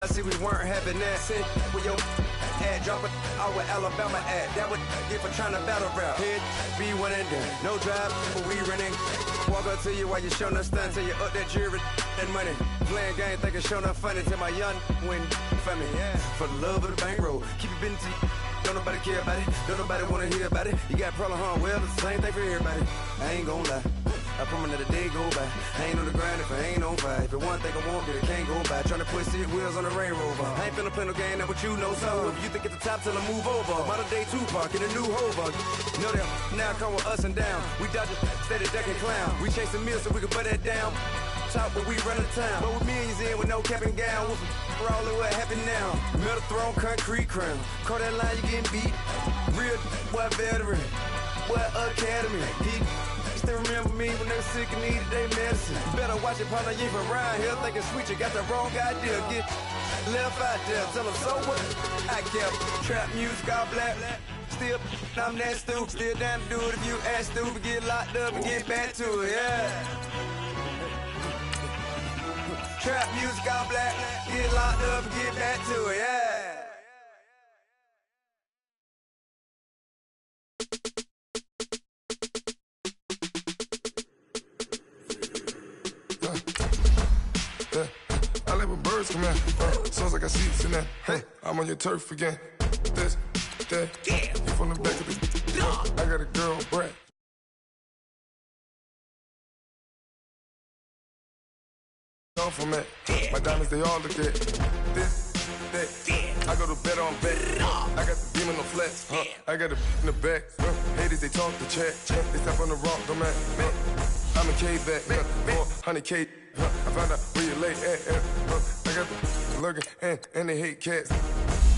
I see we weren't having that. Send with your ad, drop it out with Alabama ad. That would get for trying to battle rap. Head, be one and done. No drive, but we running. Walk up to you while you showing us stunts. Till you up that jury and money. Playing game, thinking showing up funny. Till my young win for me. Yeah. For the love of the bankroll. Keep it busy. Don't nobody care about it. Don't nobody wanna hear about it. You got problem, huh? Well, it's the same thing for everybody. I ain't gon' lie. I promise that a day go by. I ain't on the grind if I ain't on fire. If it one thing I want, then it can't go by. Tryna put seat wheels on the Range Rover. I ain't finna play no game, that what you know. So if you think at the top till I move over. Modern day Tupac in a new Hova. Know that now come with us and down. We dodge it, steady ducking clown. We chasing meals so we can put that down. Top but we run the town. But with millions in with no cap and gown. We're all in what happened now. Metal throne, concrete crown. Call that line, you getting beat. Real what veteran. What academy. He still remember me when they were sick and needed their medicine. Better watch it, partner, you from around here thinking sweet, you got the wrong idea. Get left out there, tell them so what? I kept trap music all black. Still, I'm that stupid. Still down to do it if you ask stupid. Get locked up and get back to it, yeah. Trap music all black. Get locked up and get back to it, yeah. I like when birds come in. Sounds like I see seats in that. Hey, I'm on your turf again. This, that, you from the back of the. I got a girl, Brad. Off from it. My diamonds, they all look at this, that. I go to bed on bed. I got the beam in the flex. I got a in the back. Haters, they talk the chat. They step on the rock, don't matter. I'm a K-back. 400K. I found out where you lay at. I got the lurking and they hate cats.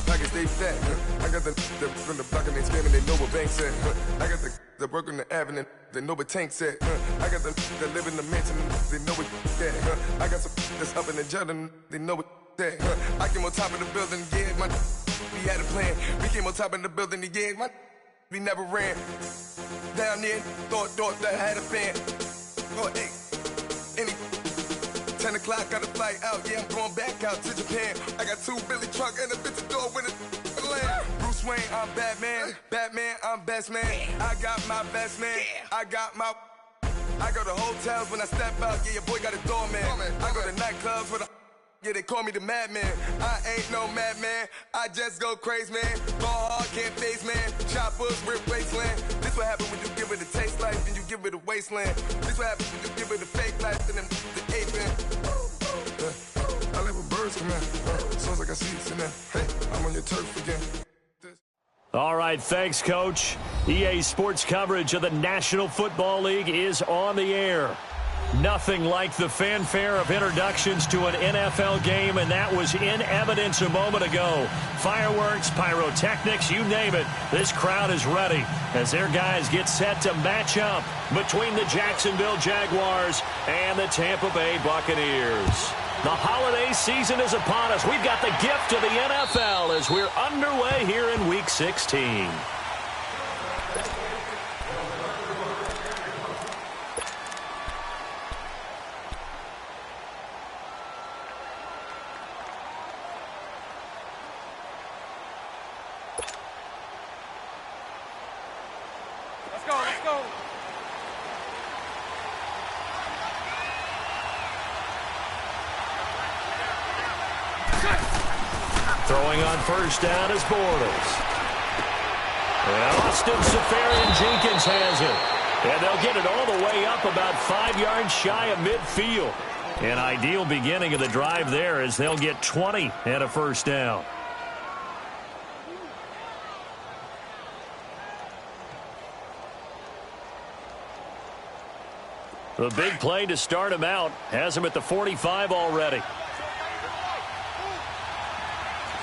Pockets stay fat. I got the from the block and they screaming, they know what banks at. I got the work on the avenue, they know what tanks at. I got the that live in the mansion, they know what that. I got some that's up in the Jordan, they know what that. I came on top of the building, yeah, my we had a plan. We came on top of the building, yeah, my we never ran. Down there, thought that I had a fan. Oh, hey, any 10 o'clock, got a flight out, yeah, I'm going back out to Japan. I got 2 Billy truck and a bitch door with a land. Bruce Wayne, I'm Batman. Batman, I'm best man. I got my best man. I got my. I go to hotels when I step out, yeah, your boy got a doorman. I go to nightclubs with a. Yeah, they call me the madman. I ain't no madman. I just go crazy, man. Ball hard, can't face, man. Choppers, rip wasteland. This what happen when you give it a taste life and you give it a wasteland. This what happen when you give it a fake life and then the ape man. I like when birds come in. Sounds like I see it's in there. Hey, I'm on your turf again. All right, thanks, Coach. EA Sports coverage of the National Football League is on the air. Nothing like the fanfare of introductions to an NFL game, and that was in evidence a moment ago. Fireworks, pyrotechnics, you name it. This crowd is ready as their guys get set to match up between the Jacksonville Jaguars and the Tampa Bay Buccaneers. The holiday season is upon us. We've got the gift of the NFL as we're underway here in Week 16. Let's go. Throwing on first down is Bortles. And Austin Seferian-Jenkins has it. And they'll get it all the way up about 5 yards shy of midfield. An ideal beginning of the drive there as they'll get 20 and a first down. The big play to start him out has him at the 45 already.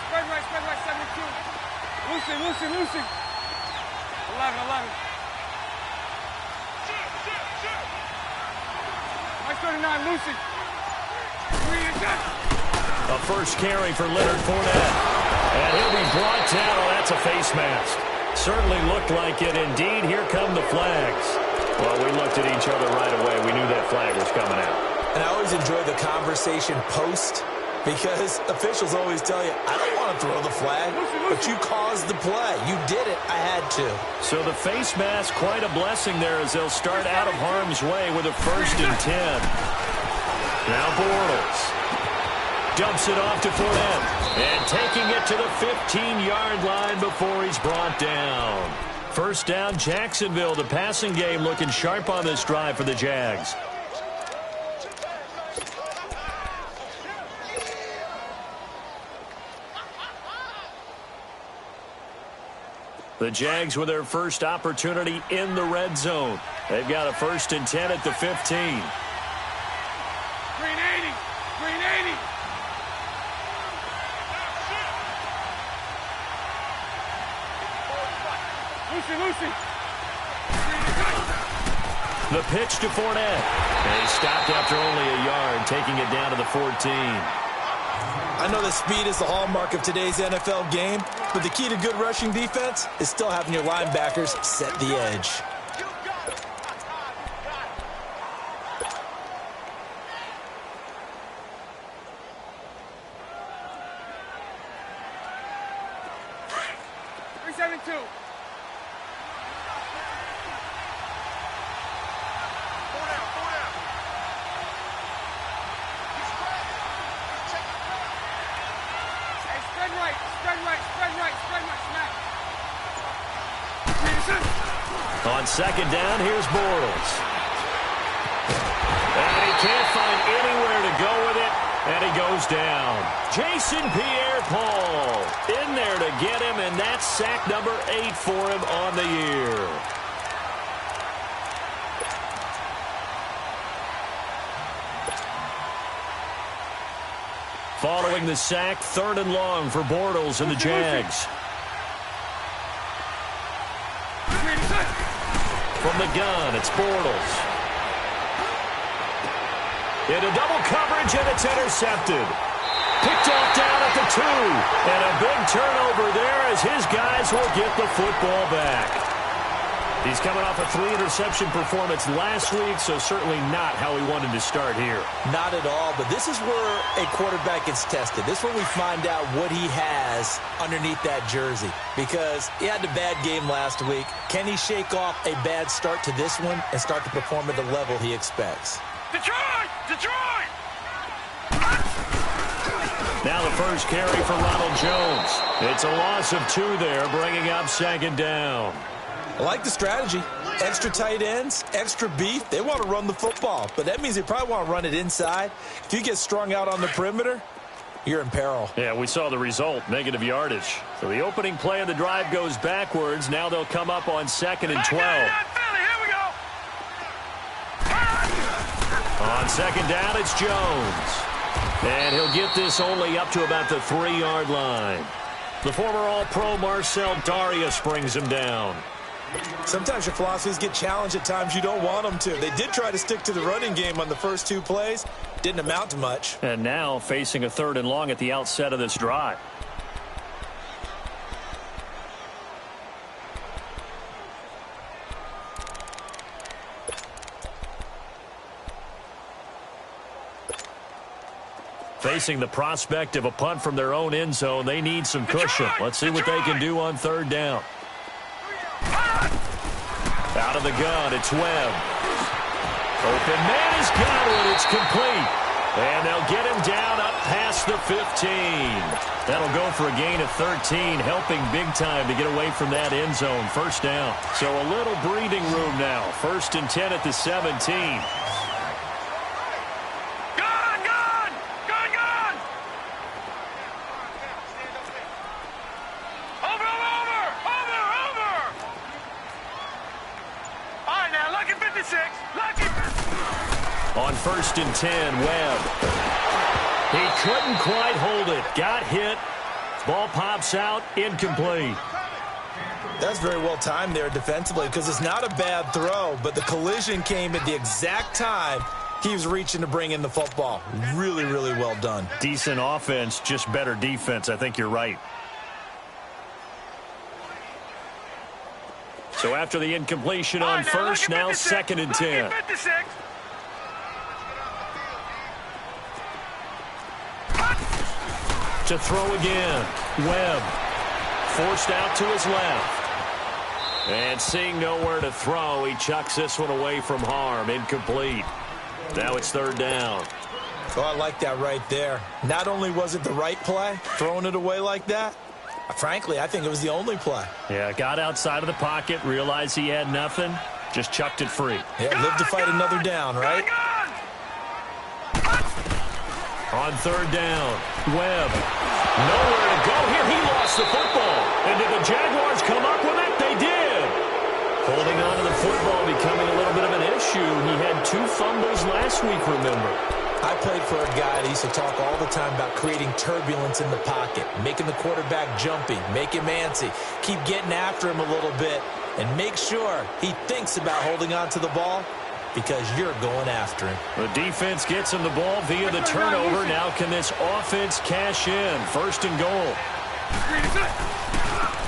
Spread right, 72. Lucy. 11. Nice 39, Lucy. A first carry for Leonard Fournette. And he'll be brought down. Oh, that's a face mask. Certainly looked like it. Indeed, here come the flags. Well, we looked at each other right away. We knew that flag was coming out. And I always enjoy the conversation post Because officials always tell you, I don't want to throw the flag, but you caused the play. You did it. I had to. So the face mask, quite a blessing there as they'll start out of harm's way with a 1st and 10. Now Bortles dumps it off to Fournette. And taking it to the 15-yard line before he's brought down. 1st down, Jacksonville. The passing game looking sharp on this drive for the Jags. The Jags with their first opportunity in the red zone. They've got a 1st and 10 at the 15. Green 80. Green 80. Lucy. The pitch to Fournette. And he stopped after only a yard, taking it down to the 14. I know that speed is the hallmark of today's NFL game, but the key to good rushing defense is still having your linebackers set the edge. On 2nd down, here's Bortles. And he can't find anywhere to go with it, and he goes down. Jason Pierre-Paul in there to get him, and that's sack number 8 for him on the year. Following the sack, 3rd and long for Bortles and the Jags. From the gun, it's Bortles. Into double coverage, and it's intercepted. Picked off down at the 2. And a big turnover there as his guys will get the football back. He's coming off a 3-interception performance last week, so certainly not how he wanted to start here. Not at all, but this is where a quarterback gets tested. This is where we find out what he has underneath that jersey. Because he had a bad game last week. Can he shake off a bad start to this one and start to perform at the level he expects? Detroit! Detroit! Now the first carry for Ronald Jones. It's a loss of 2 there, bringing up 2nd down. I like the strategy. Extra tight ends, extra beef. They want to run the football, but that means they probably want to run it inside. If you get strung out on the perimeter, you're in peril. Yeah, we saw the result, negative yardage. So the opening play of the drive goes backwards. Now they'll come up on 2nd and 12. Here we go. On 2nd down, it's Jones. And he'll get this only up to about the 3-yard line. The former All-Pro Marcel Darius brings him down. Sometimes your philosophies get challenged at times you don't want them to. They did try to stick to the running game on the first 2 plays. Didn't amount to much. And now facing a 3rd and long at the outset of this drive. Facing the prospect of a punt from their own end zone, they need some cushion. Let's see what they can do on 3rd down. Out of the gun, it's Webb. Open man is got it. It's complete. And they'll get him down up past the 15. That'll go for a gain of 13, helping big time to get away from that end zone. 1st down. So a little breathing room now. 1st and 10 at the 17. On 1st and 10, Webb. He couldn't quite hold it. Got hit. Ball pops out. Incomplete. That's very well timed there defensively because it's not a bad throw, but the collision came at the exact time he was reaching to bring in the football. Really, really well done. Decent offense, just better defense. I think you're right. So after the incompletion on 1st, now 2nd and 10. To throw again. Webb. Forced out to his left. And seeing nowhere to throw, he chucks this one away from harm. Incomplete. Now it's third down. Oh, I like that right there. Not only was it the right play, throwing it away like that, frankly, I think it was the only play. Yeah, got outside of the pocket, realized he had nothing, just chucked it free. Yeah, live to fight another down, right? On third down, Webb. Nowhere to go here. He lost the football. And did the Jaguars come up with it? They did. Holding on to the football becoming a little bit of an issue. He had 2 fumbles last week, remember. I played for a guy that used to talk all the time about creating turbulence in the pocket, making the quarterback jumpy, make him antsy, keep getting after him a little bit, and make sure he thinks about holding on to the ball because you're going after him. The defense gets him the ball via the turnover. Now can this offense cash in? First and goal.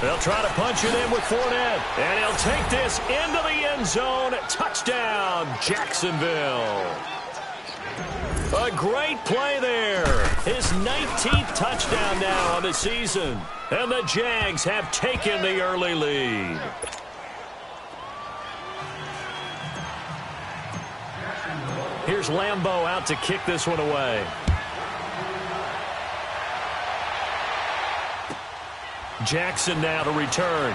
They'll try to punch it in with Fournette. And he'll take this into the end zone. Touchdown, Jacksonville. A great play there. His 19th touchdown now on the season. And the Jags have taken the early lead. Here's Lambeau out to kick this one away. Jackson now to return.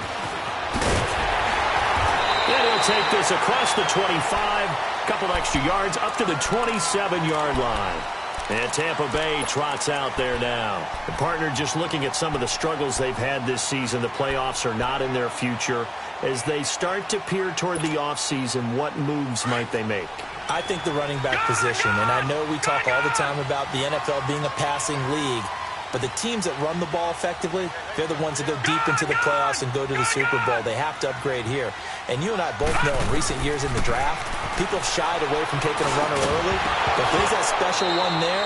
And he'll take this across the 25. Couple extra yards up to the 27-yard line. And Tampa Bay trots out there now. The partner just looking at some of the struggles they've had this season. The playoffs are not in their future. As they start to peer toward the offseason, what moves might they make? I think the running back position, and I know we talk all the time about the NFL being a passing league, but the teams that run the ball effectively, they're the ones that go deep into the playoffs and go to the Super Bowl. They have to upgrade here. And you and I both know in recent years in the draft, people have shied away from taking a runner early. But if there's that special one there,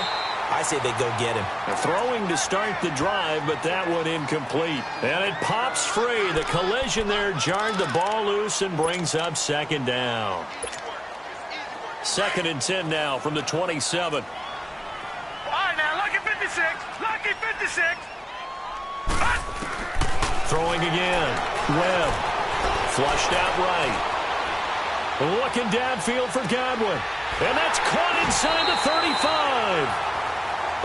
I say they go get him. Throwing to start the drive, but that one incomplete. And it pops free. The collision there jarred the ball loose and brings up second down. 2nd and 10 now from the 27. All right, now, lucky 56. Lucky 56. Throwing again. Webb. Flushed out right. Looking downfield for Godwin. And that's caught inside the 35.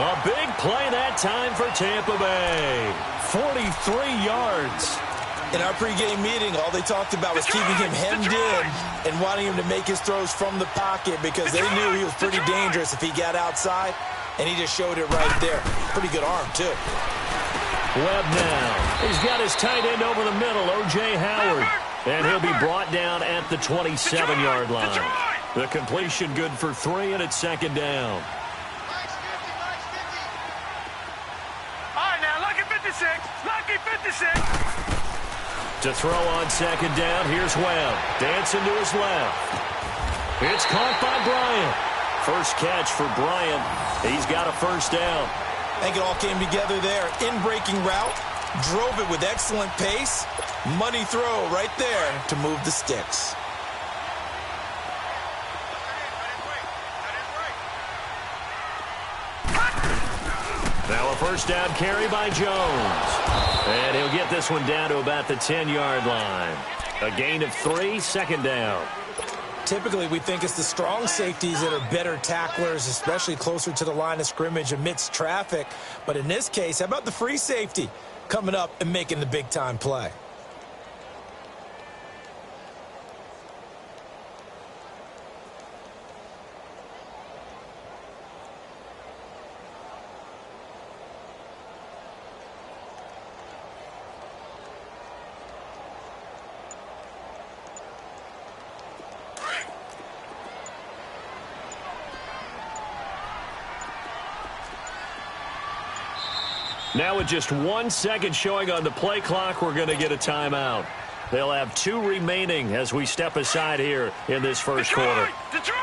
A big play that time for Tampa Bay. 43 yards. In our pregame meeting, all they talked about was keeping him hemmed in and wanting him to make his throws from the pocket because they knew he was pretty dangerous if he got outside, and he just showed it right there. Pretty good arm, too. Webb now. He's got his tight end over the middle, O.J. Howard. And he'll be brought down at the 27-yard line. The completion good for 3, and it's second down. All right, now, lucky 56. Lucky 56. To throw on second down, here's Webb. Dancing to his left. It's caught by Bryant. First catch for Bryant. He's got a first down. I think it all came together there. In-breaking route. Drove it with excellent pace. Money throw right there to move the sticks. Now a first down carry by Jones. And he'll get this one down to about the 10-yard line. A gain of 3, second down. Typically, we think it's the strong safeties that are better tacklers, especially closer to the line of scrimmage amidst traffic. But in this case, how about the free safety coming up and making the big-time play? Now with just 1 second showing on the play clock, we're going to get a timeout. They'll have 2 remaining as we step aside here in this first quarter. Detroit!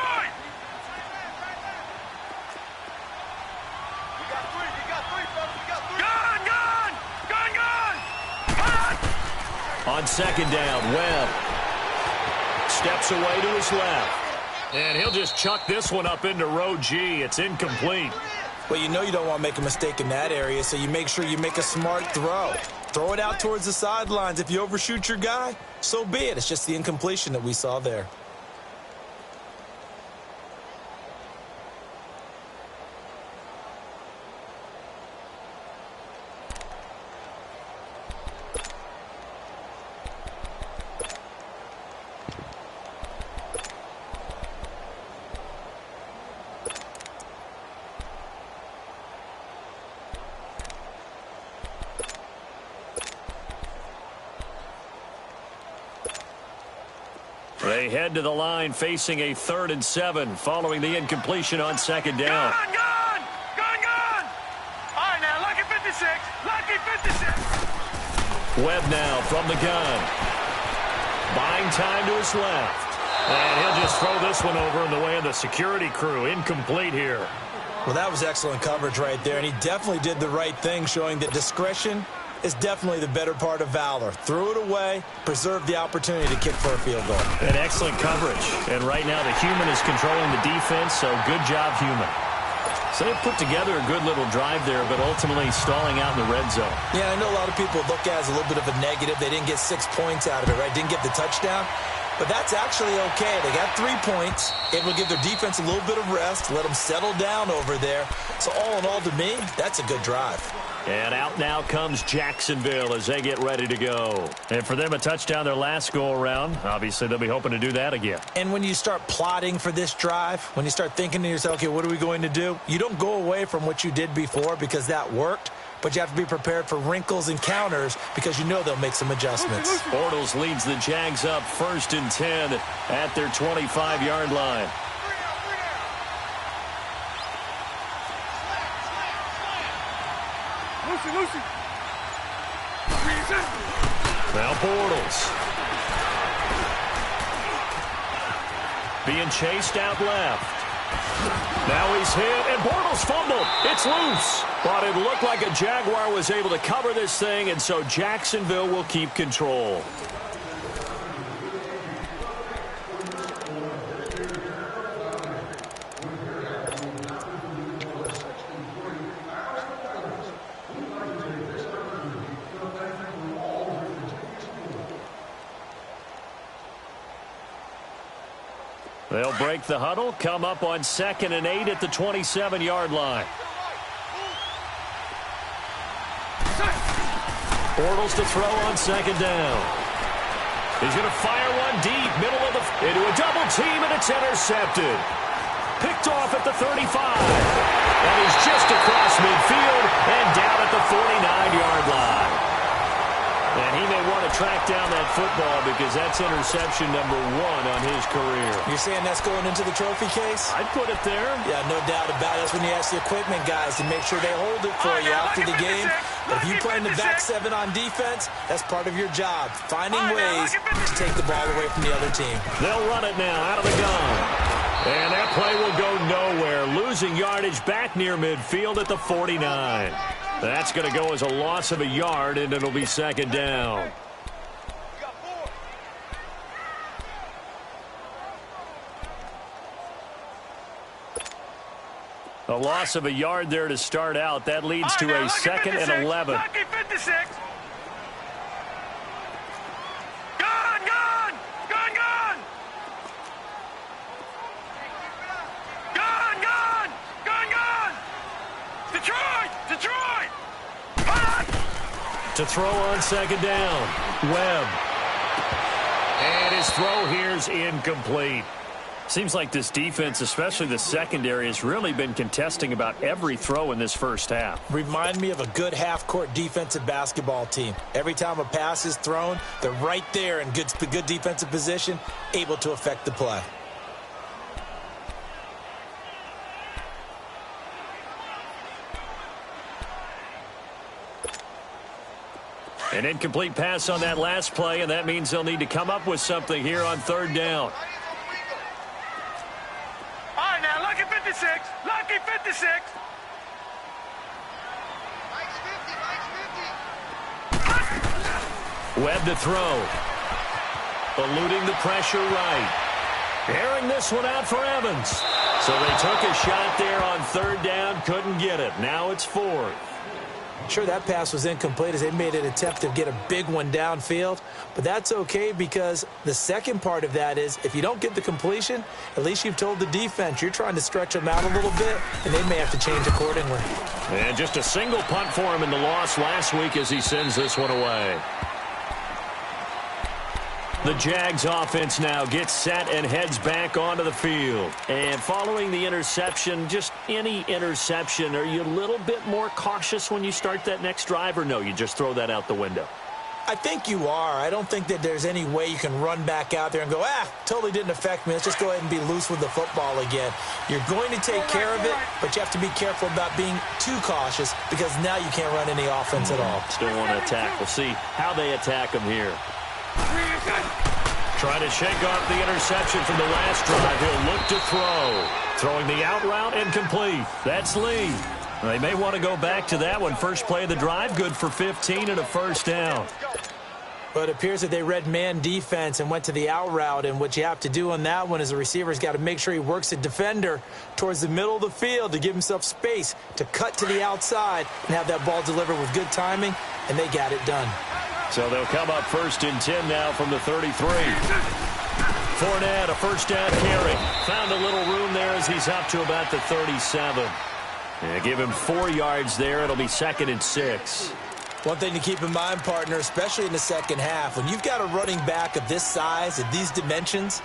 On second down, Webb steps away to his left. And he'll just chuck this one up into row G. It's incomplete. Well, you know you don't want to make a mistake in that area, so you make sure you make a smart throw. Throw it out towards the sidelines. If you overshoot your guy, so be it. It's just the incompletion that we saw there. They head to the line facing a 3rd and 7 following the incompletion on 2nd down. Gone! All right, now, lucky 56. Lucky 56. Webb now from the gun. Buying time to his left. And he'll just throw this one over in the way of the security crew. Incomplete here. Well, that was excellent coverage right there, and he definitely did the right thing, showing that discretion is definitely the better part of valor. Threw it away, preserved the opportunity to kick for a field goal. And excellent coverage. And right now the human is controlling the defense, so good job, human. So they put together a good little drive there, but ultimately stalling out in the red zone. Yeah, I know a lot of people look at it as a little bit of a negative. They didn't get 6 points out of it, right? Didn't get the touchdown. But that's actually okay. They got 3 points. Able to give their defense a little bit of rest, let them settle down over there. So all in all, to me, that's a good drive. And out now comes Jacksonville as they get ready to go. And for them, a touchdown their last go-around. Obviously, they'll be hoping to do that again. And when you start plotting for this drive, when you start thinking to yourself, okay, what are we going to do? You don't go away from what you did before because that worked. But you have to be prepared for wrinkles and counters because you know they'll make some adjustments. Bortles leads the Jags up 1st and 10 at their 25-yard line. Lucy. Now Bortles. Being chased out left. Now he's hit, and Bortles fumbled. It's loose. But it looked like a Jaguar was able to cover this thing, and so Jacksonville will keep control. They'll break the huddle, come up on 2nd and 8 at the 27-yard line. Bortles to throw on 2nd down. He's going to fire one deep, middle of into a double team, and it's intercepted. Picked off at the 35. And he's just across midfield and down at the 49-yard line. And he may want to track down that football because that's interception number 1 on his career. You're saying that's going into the trophy case? I'd put it there. Yeah, no doubt about it. That's when you ask the equipment guys to make sure they hold it for you after the game. But if you play in the back 7 on defense, that's part of your job, finding ways to take the ball away from the other team. They'll run it now out of the gun. And that play will go nowhere. Losing yardage back near midfield at the 49. That's going to go as a loss of a yard, and it'll be 2nd down. A loss of a yard there to start out. That leads to a 2nd and 11. Lucky 56. Gone. Detroit. To throw on 2nd down. Webb. And his throw here's incomplete. Seems like this defense, especially the secondary, has really been contesting about every throw in this first half. Remind me of a good half-court defensive basketball team. Every time a pass is thrown, they're right there in good defensive position, able to affect the play. An incomplete pass on that last play, and that means they'll need to come up with something here on 3rd down. All right, now, lucky 56. Lucky 56. Webb to throw. Eluding the pressure right. Airing this one out for Evans. So they took a shot there on third down, couldn't get it. Now it's fourth. Sure, that pass was incomplete as they made an attempt to get a big one downfield, but that's okay because the second part of that is if you don't get the completion, at least you've told the defense you're trying to stretch them out a little bit, and they may have to change accordingly. And just a single punt for him in the loss last week as he sends this one away. The Jags offense now gets set and heads back onto the field. And following the interception, just any interception, are you a little bit more cautious when you start that next drive, or no, you just throw that out the window? I think you are. I don't think that there's any way you can run back out there and go, totally didn't affect me. Let's just go ahead and be loose with the football again. You're going to take care of it, but you have to be careful about being too cautious because now you can't run any offense at all. Still want to attack. We'll see how they attack them here. Trying to shake off the interception from the last drive. He'll look to throw. Throwing the out route incomplete. That's Lee. They may want to go back to that one. First play of the drive, good for 15 and a first down. But it appears that they read man defense and went to the out route. And what you have to do on that one is the receiver's got to make sure he works a defender towards the middle of the field to give himself space to cut to the outside and have that ball delivered with good timing. And they got it done. So they'll come up first and 10 now from the 33. Fournette, a first down carry. Found a little room there as he's up to about the 37. Give him 4 yards there. It'll be 2nd and 6. One thing to keep in mind, partner, especially in the second half, when you've got a running back of this size, of these dimensions,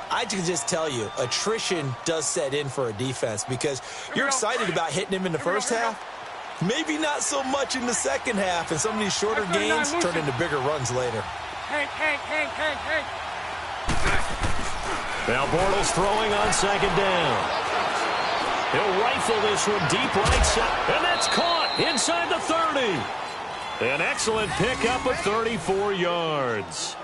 I can just tell you, attrition does set in for a defense because you're excited about hitting him in the first half. Maybe not so much in the second half, and some of these shorter gains turn into bigger runs later. Hank. Now Bortles throwing on 2nd down. He'll rifle this one deep right side, and that's caught inside the 30. An excellent pickup of 34 yards.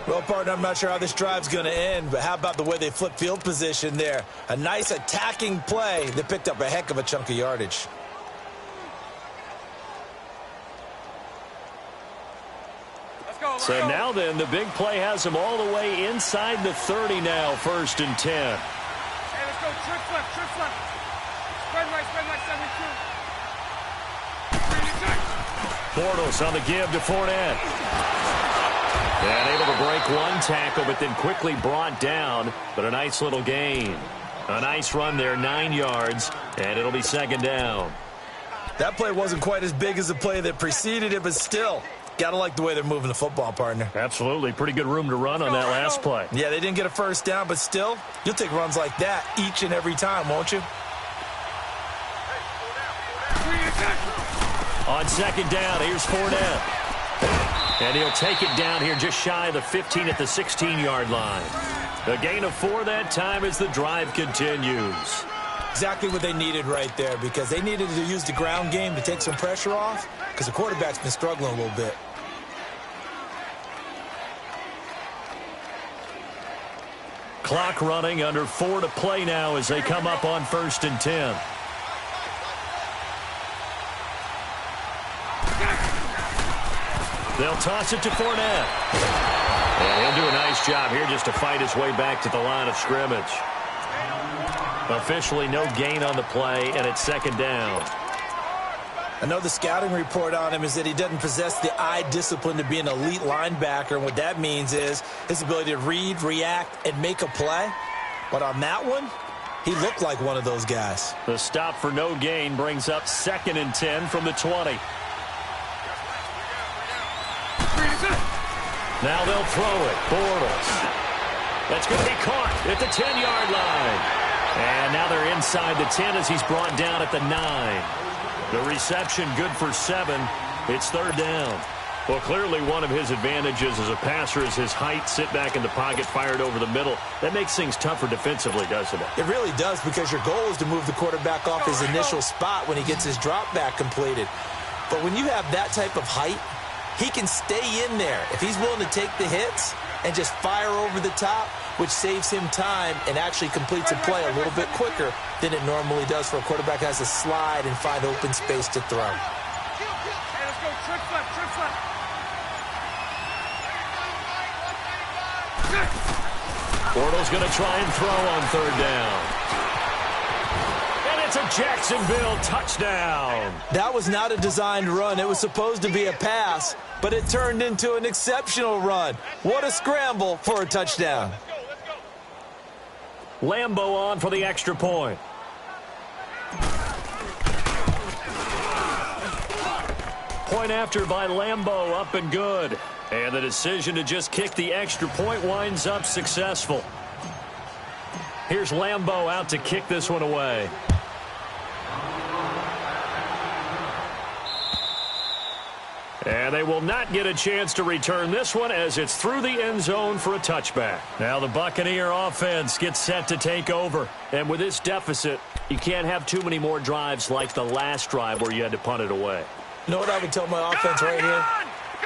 Well, partner, I'm not sure how this drive's going to end, but how about the way they flip field position there? A nice attacking play that picked up a heck of a chunk of yardage. So now then, the big play has him all the way inside the 30 now, 1st and 10. Hey, let's go. Trick flip. Spread right, 72. Bortles on the give to Fournette. And able to break one tackle, but then quickly brought down. But a nice little gain. A nice run there, 9 yards, and it'll be 2nd down. That play wasn't quite as big as the play that preceded it, but still, got to like the way they're moving the football, partner. Absolutely. Pretty good room to run on that last play. Yeah, they didn't get a first down, but still, you'll take runs like that each and every time, won't you? On 2nd down, here's Fournette. And he'll take it down here just shy of the 15 at the 16-yard line. A gain of 4 that time as the drive continues. Exactly what they needed right there because they needed to use the ground game to take some pressure off because the quarterback's been struggling a little bit. Clock running, under 4 to play now as they come up on 1st and 10. They'll toss it to Fournette. And he'll do a nice job here just to fight his way back to the line of scrimmage. Officially no gain on the play, and it's 2nd down. I know the scouting report on him is that he doesn't possess the eye discipline to be an elite linebacker, and what that means is his ability to read, react, and make a play. But on that one, he looked like one of those guys. The stop for no gain brings up 2nd and 10 from the 20. Now they'll throw it. Bortles. That's going to be caught at the 10-yard line. And now they're inside the 10 as he's brought down at the 9. The reception good for 7. It's 3rd down. Well, clearly one of his advantages as a passer is his height, sit back in the pocket, fired over the middle. That makes things tougher defensively, doesn't it? It really does because your goal is to move the quarterback off his initial spot when he gets his drop back completed. But when you have that type of height, he can stay in there if he's willing to take the hits and just fire over the top, which saves him time and actually completes a play a little bit quicker than it normally does for a quarterback who has to slide and find open space to throw. Hey, let's go. Trick flip. Bortles going to try and throw on 3rd down. It's a Jacksonville touchdown. That was not a designed run. It was supposed to be a pass, but it turned into an exceptional run. What a scramble for a touchdown. Lambo on for the extra point. Point after by Lambo, up and good. And the decision to just kick the extra point winds up successful. Here's Lambo out to kick this one away. And they will not get a chance to return this one as it's through the end zone for a touchback. Now the Buccaneer offense gets set to take over. And with this deficit, you can't have too many more drives like the last drive where you had to punt it away. You know what I would tell my offense right here?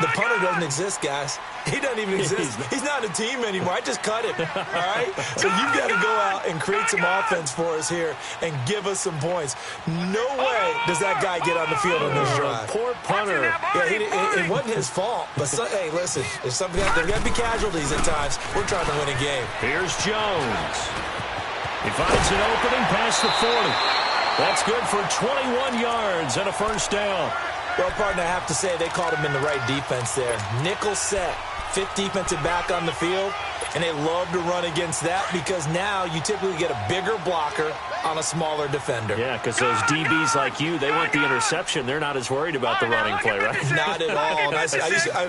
The punter doesn't exist, guys. He doesn't even exist. He's not a team anymore. I just cut him, all right? So you've got to go out and create some offense for us here and give us some points. No way does that guy get on the field on this drive. Poor punter. Yeah, it wasn't his fault. But, hey, listen, there's got to be casualties at times. We're trying to win a game. Here's Jones. He finds an opening past the 40. That's good for 21 yards and a first down. Well, partner, I have to say they called him in the right defense there. Nickel set, fifth defensive back on the field, and they love to run against that because now you typically get a bigger blocker on a smaller defender. Yeah, because those DBs like you, they want the interception. They're not as worried about the running play, right? Not at all. And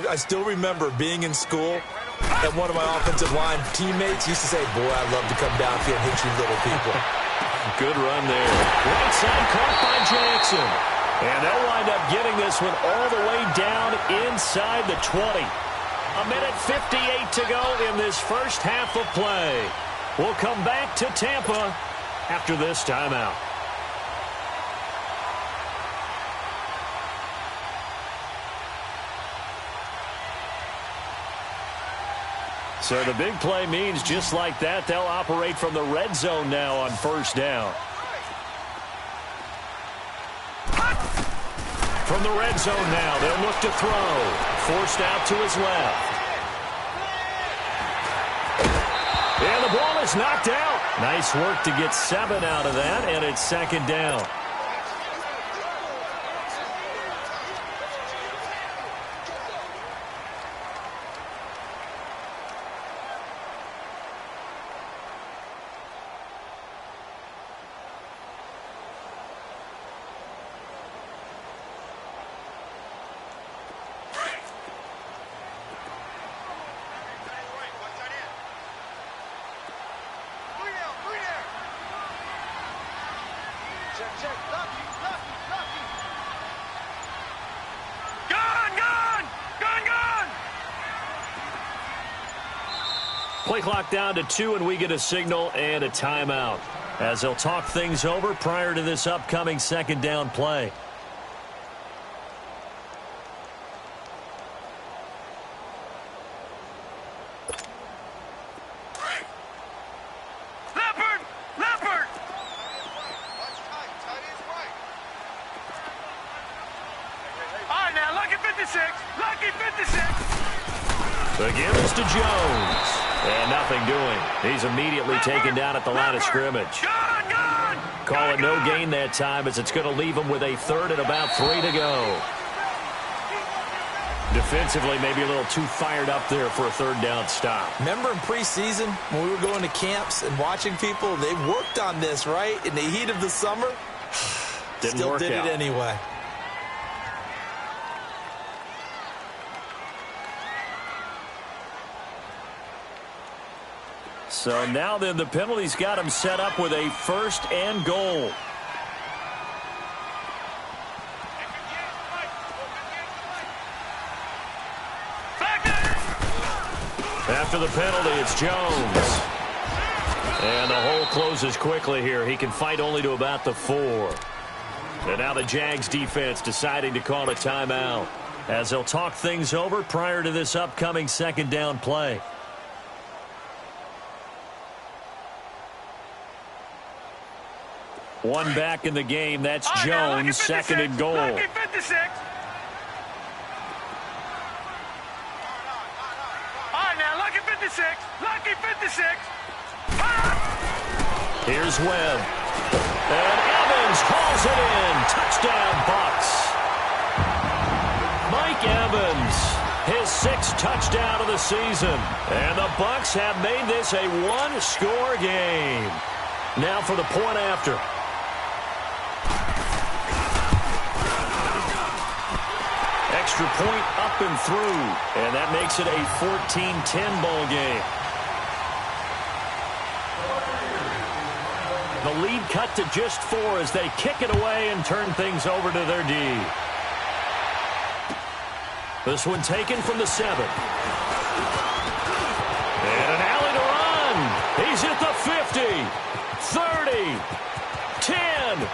I still remember being in school, and one of my offensive line teammates used to say, boy, I'd love to come downfield and hit you little people. Good run there. Right side caught by Jackson. And they'll wind up getting this one all the way down inside the 20. A minute 58 to go in this first half of play. We'll come back to Tampa after this timeout. So the big play means just like that, they'll operate from the red zone now on first down. From the red zone now, they'll look to throw. Forced out to his left. And the ball is knocked out. Nice work to get 7 out of that, and it's second down. Play clock down to 2, and we get a signal and a timeout as they'll talk things over prior to this upcoming second down play. Leopard! All right, now, lucky 56. Lucky 56. The give is to Jones. And nothing doing. He's immediately taken down at the line of scrimmage. Call it no gain that time as it's going to leave him with a third and about 3 to go. Defensively, maybe a little too fired up there for a third down stop. Remember in preseason when we were going to camps and watching people, they worked on this, right? In the heat of the summer, still did it anyway. So now then the penalty's got him set up with a first and goal. After the penalty, it's Jones. And the hole closes quickly here. He can fight only to about the 4. And now the Jags defense deciding to call a timeout as they'll talk things over prior to this upcoming second down play. One back in the game. That's Jones, second and goal. Lucky 56. All right, now, lucky 56. Lucky 56. Here's Webb. And Evans Drills it in. Touchdown, Bucks. Mike Evans, his 6th touchdown of the season. And the Bucks have made this a one-score game. Now for the point after. Extra point up and through. And that makes it a 14-10 ball game. The lead cut to just 4 as they kick it away and turn things over to their D. This one taken from the 7. And an alley to run. He's at the 50, 30, 10.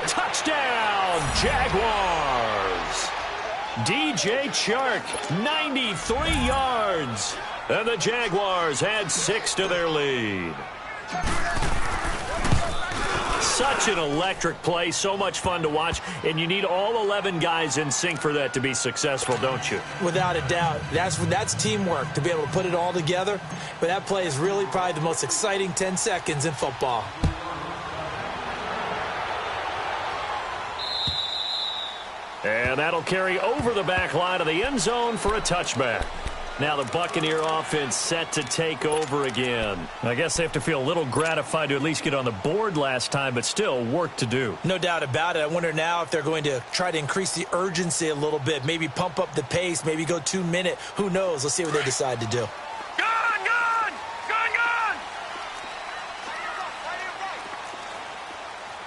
Touchdown, Jaguars. DJ Chark, 93 yards. And the Jaguars add 6 to their lead. Such an electric play, so much fun to watch, and you need all 11 guys in sync for that to be successful, don't you? Without a doubt. That's teamwork, to be able to put it all together. But that play is really probably the most exciting 10 seconds in football. And that'll carry over the back line of the end zone for a touchback. Now the Buccaneer offense set to take over again. I guess they have to feel a little gratified to at least get on the board last time, but still work to do. No doubt about it. I wonder now if they're going to try to increase the urgency a little bit, maybe pump up the pace, maybe go 2-minute. Who knows? Let's see what they decide to do. Gone!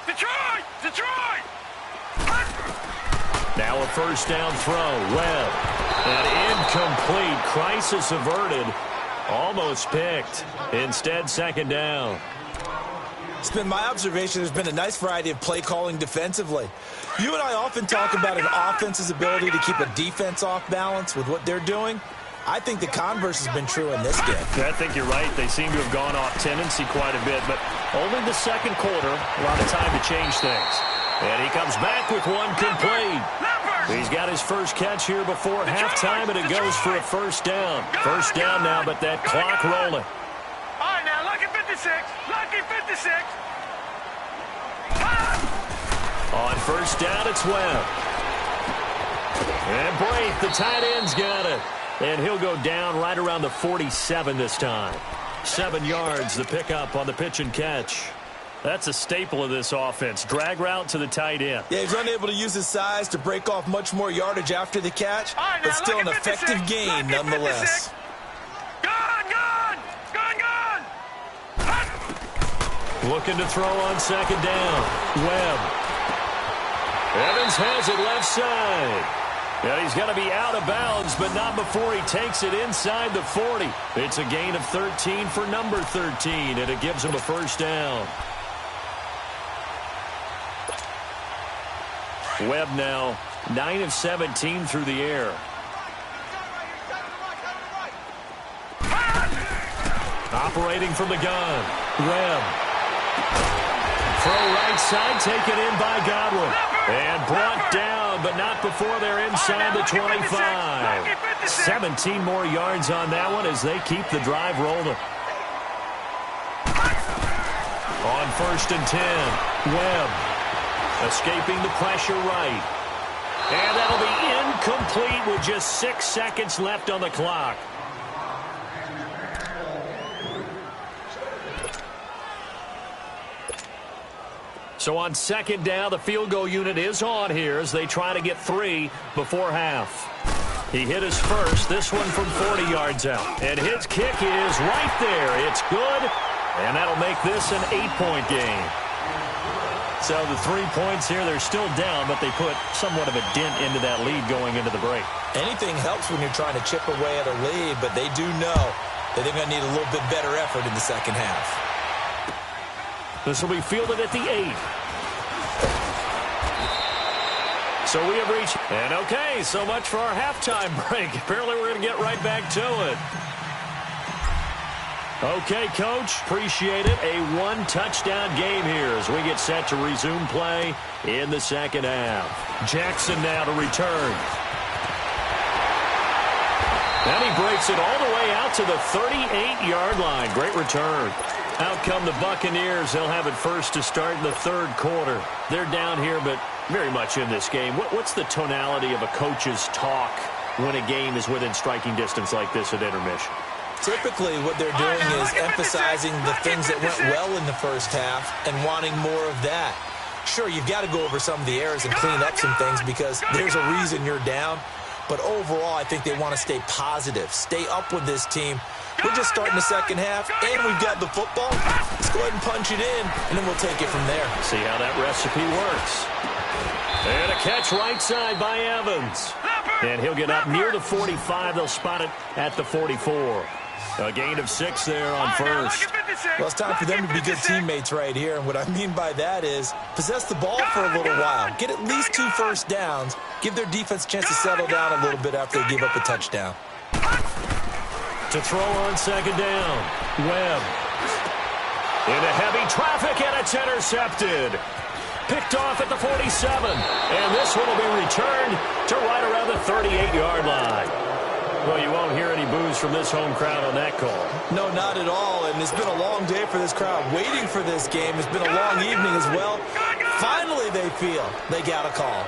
Detroit! Now a first down throw. Webb. An incomplete. Crisis averted. Almost picked. Instead, second down. It's been my observation there's been a nice variety of play calling defensively. You and I often talk about an offense's ability to keep a defense off balance with what they're doing. I think the converse has been true in this game. I think you're right. They seem to have gone off tendency quite a bit, but only the second quarter, a lot of time to change things. And he comes back with one complete. He's got his first catch here before halftime, and it goes for a first down. First down now, but that clock rolling. All right, now, lucky 56. Lucky 56. On first down, it's Webb. And Braith, the tight end's got it. And he'll go down right around the 47 this time. 7 yards, the pickup on the pitch and catch. That's a staple of this offense. Drag route to the tight end. Yeah, he's unable to use his size to break off much more yardage after the catch, but still an effective gain nonetheless. Gone! Looking to throw on second down. Webb. Evans has it left side. Yeah, he's got to be out of bounds, but not before he takes it inside the 40. It's a gain of 13 for number 13, and it gives him a first down. Webb now 9 of 17 through the air. Operating from the gun. Webb. Throw right side, taken in by Godwin. And brought down, but not before they're inside the 25. 17 more yards on that one as they keep the drive rolling. On first and 10, Webb. Escaping the pressure right. And that'll be incomplete with just 6 seconds left on the clock. So on second down, the field goal unit is on here as they try to get 3 before half. He hit his first, this one from 40 yards out. And his kick is right there. It's good, and that'll make this an 8-point game. So the 3 points here, they're still down, but they put somewhat of a dent into that lead going into the break. Anything helps when you're trying to chip away at a lead, but they do know that they're going to need a little bit better effort in the second half. This will be fielded at the 8. So we have reached, and okay, so much for our halftime break. Apparently we're going to get right back to it. Okay, Coach, appreciate it. A 1-touchdown game here as we get set to resume play in the second half. Jackson now to return. And he breaks it all the way out to the 38-yard line. Great return. Out come the Buccaneers. They'll have it first to start in the third quarter. They're down here, but very much in this game. What's the tonality of a coach's talk when a game is within striking distance like this at intermission? Typically, what they're doing is emphasizing the things that went well in the first half and wanting more of that. Sure, you've got to go over some of the errors and clean up some things because there's a reason you're down. But overall, I think they want to stay positive, stay up with this team. We're just starting the second half, and we've got the football. Let's go ahead and punch it in, and then we'll take it from there. See how that recipe works. And a catch right side by Evans. And he'll get up near the 45. They'll spot it at the 44. A gain of 6 there on first. Well, it's time for them to be good teammates right here. And what I mean by that is possess the ball for a little while. Get at least 2 first downs. Give their defense a chance to settle down a little bit after they give up a touchdown. To throw on second down. Webb. Into heavy traffic, and it's intercepted. Picked off at the 47. And this one will be returned to right around the 38-yard line. Well, you won't hear any boos from this home crowd on that call. No, not at all. And it's been a long day for this crowd waiting for this game. It's been a long evening as well. Finally, they feel they got a call.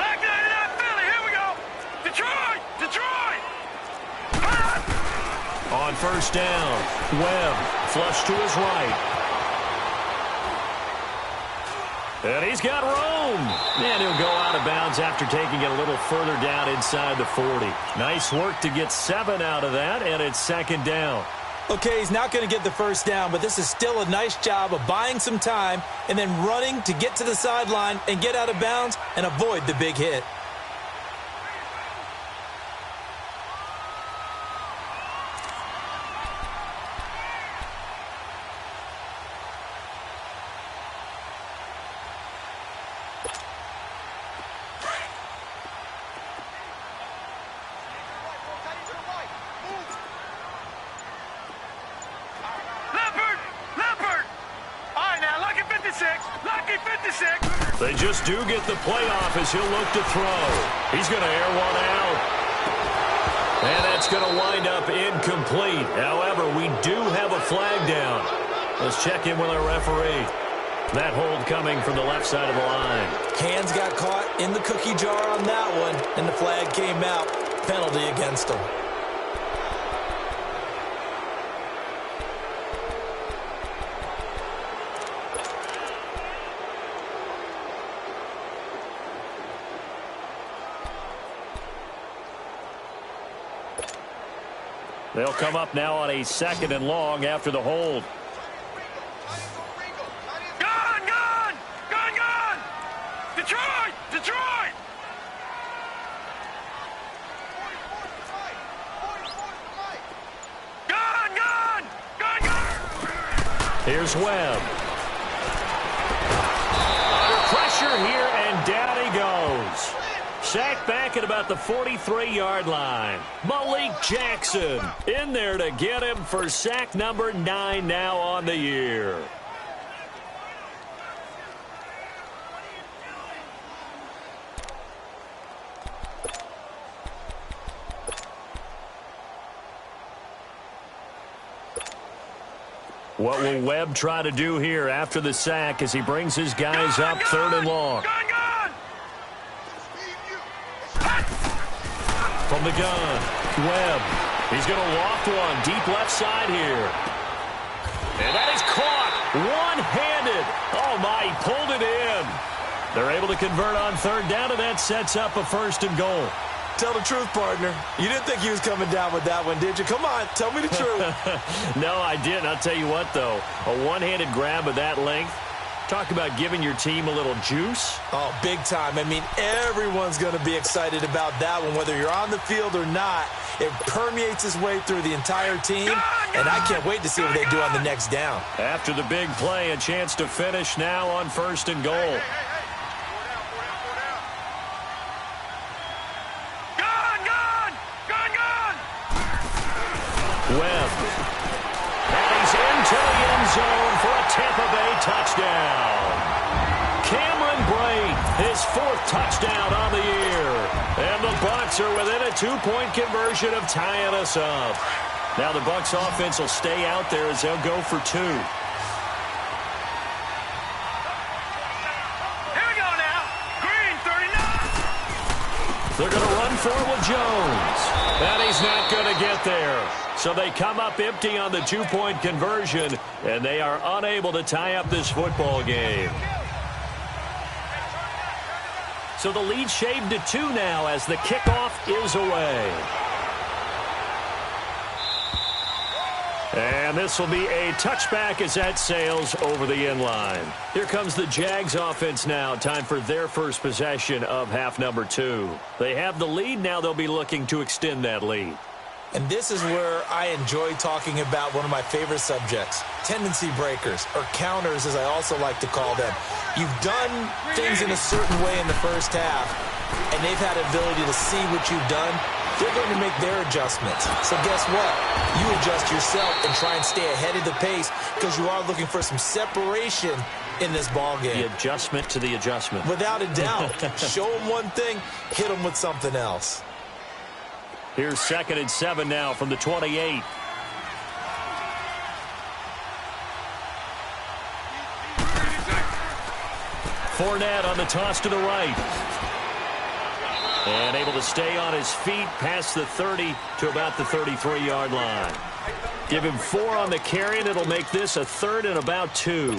Back to that Philly. Here we go. Detroit. Detroit. On first down, Webb flush to his right. And he's got room. And he'll go out of bounds after taking it a little further down inside the 40. Nice work to get 7 out of that, and it's second down. Okay, he's not going to get the first down, but this is still a nice job of buying some time and then running to get to the sideline and get out of bounds and avoid the big hit. They just do get the playoff as he'll look to throw. He's going to air one out. And that's going to wind up incomplete. However, we do have a flag down. Let's check in with our referee. That hold coming from the left side of the line. Hands got caught in the cookie jar on that one, and the flag came out. Penalty against him. They'll come up now on a 2nd and long after the hold. Gone! Detroit! Gone! Here's Webb. Under pressure here, and down he goes. Sacked back at about the 43-yard line. Malik Jackson in there to get him for sack number 9 now on the year. What will Webb try to do here after the sack as he brings his guys up 3rd and long? From the gun, Webb. He's going to loft one deep left side here. And that is caught one-handed. Oh, my, he pulled it in. They're able to convert on 3rd down, and that sets up a 1st and goal. Tell the truth, partner. You didn't think he was coming down with that one, did you? Come on, tell me the truth. No, I didn't. I'll tell you what, though. A one-handed grab of that length. Talk about giving your team a little juice. Oh, big time. I mean, everyone's going to be excited about that one, whether you're on the field or not. It permeates its way through the entire team, and I can't wait to see what they do on the next down. After the big play, a chance to finish now on 1st and goal. Webb. And he's into the end zone for a Tampa Bay touchdown. Cameron Brate, his 4th touchdown on the year. And the Bucs are within a 2-point conversion of tying us up. Now the Bucs offense will stay out there as they'll go for 2. They're going to run for it with Jones. And he's not going to get there. So they come up empty on the 2-point conversion, and they are unable to tie up this football game. So the lead shaved to 2 now as the kickoff is away. And this will be a touchback as that sails over the end line. Here comes the Jags offense now. Time for their first possession of half number 2. They have the lead. Now they'll be looking to extend that lead. And this is where I enjoy talking about one of my favorite subjects, tendency breakers, or counters as I also like to call them. You've done things in a certain way in the first half, and they've had the ability to see what you've done. They're going to make their adjustments. So guess what? You adjust yourself and try and stay ahead of the pace because you are looking for some separation in this ball game. The adjustment to the adjustment. Without a doubt. Show them one thing, hit them with something else. Here's 2nd and 7 now from the 28. Fournette on the toss to the right. And able to stay on his feet past the 30 to about the 33-yard line. Give him 4 on the carry, and it'll make this a 3rd and about 2.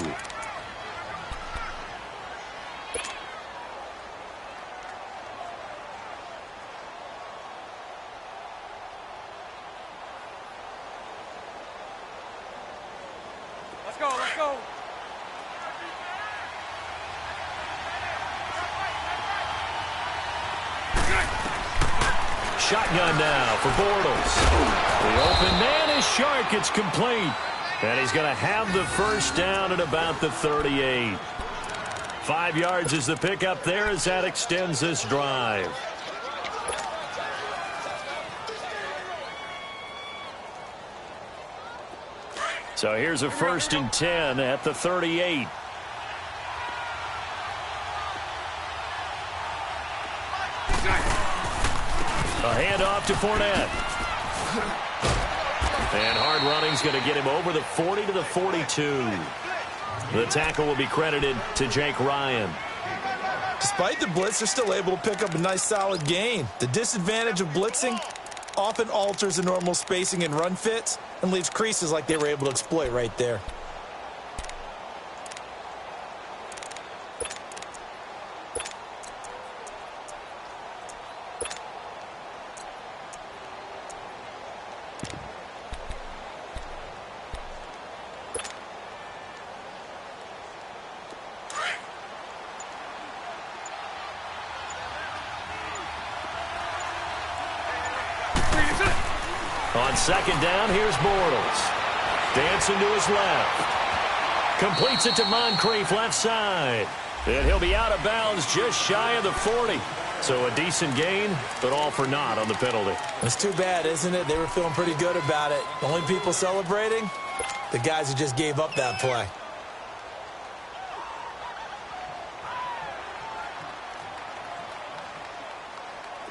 Let's go, let's go. Shotgun now for Bortles. The open man is Shark. It's complete. And he's going to have the first down at about the 38. 5 yards is the pickup there as that extends this drive. So here's a 1st and 10 at the 38. A handoff to Fournette. And hard running's going to get him over the 40 to the 42. The tackle will be credited to Jake Ryan. Despite the blitz, they're still able to pick up a nice solid gain. The disadvantage of blitzing often alters the normal spacing and run fits and leaves creases like they were able to exploit right there. On 2nd down, here's Bortles. Dancing to his left. Completes it to Moncrief left side. And he'll be out of bounds just shy of the 40. So a decent gain, but all for naught on the penalty. It's too bad, isn't it? They were feeling pretty good about it. The only people celebrating, the guys who just gave up that play.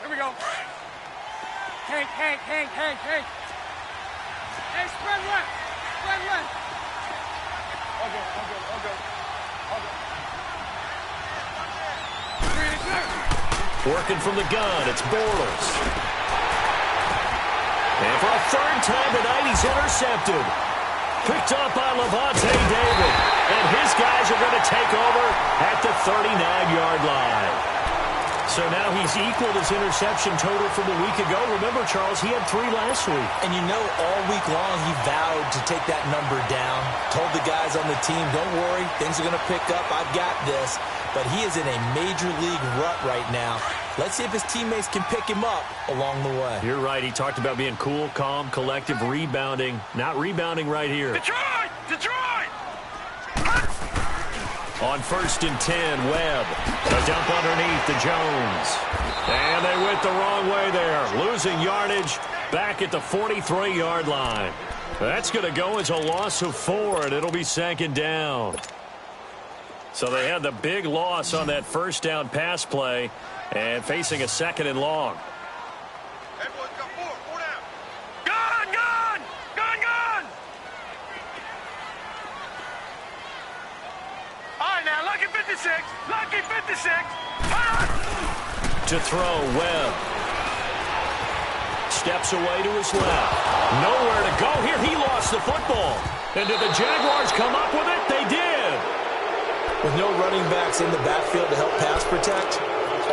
Here we go. Hank. Hey, spread left. All go. Working from the gun, it's Bortles. And for a 3rd time tonight, he's intercepted. Picked up by Levante David. And his guys are going to take over at the 39-yard line. So now he's equaled his interception total from a week ago. Remember, Charles, he had 3 last week. And you know, all week long he vowed to take that number down. Told the guys on the team, don't worry, things are going to pick up. I've got this. But he is in a major league rut right now. Let's see if his teammates can pick him up along the way. You're right. He talked about being cool, calm, collective, rebounding. Not rebounding right here. Detroit! On 1st and 10, Webb. A dump underneath to Jones. And they went the wrong way there. Losing yardage back at the 43-yard line. That's going to go as a loss of 4, and it'll be 2nd down. So they had the big loss on that 1st down pass play and facing a 2nd and long. Gun! 56. Lucky 56. To throw, Webb. Steps away to his left. Nowhere to go here. He lost the football. And did the Jaguars come up with it? They did. With no running backs in the backfield to help pass protect,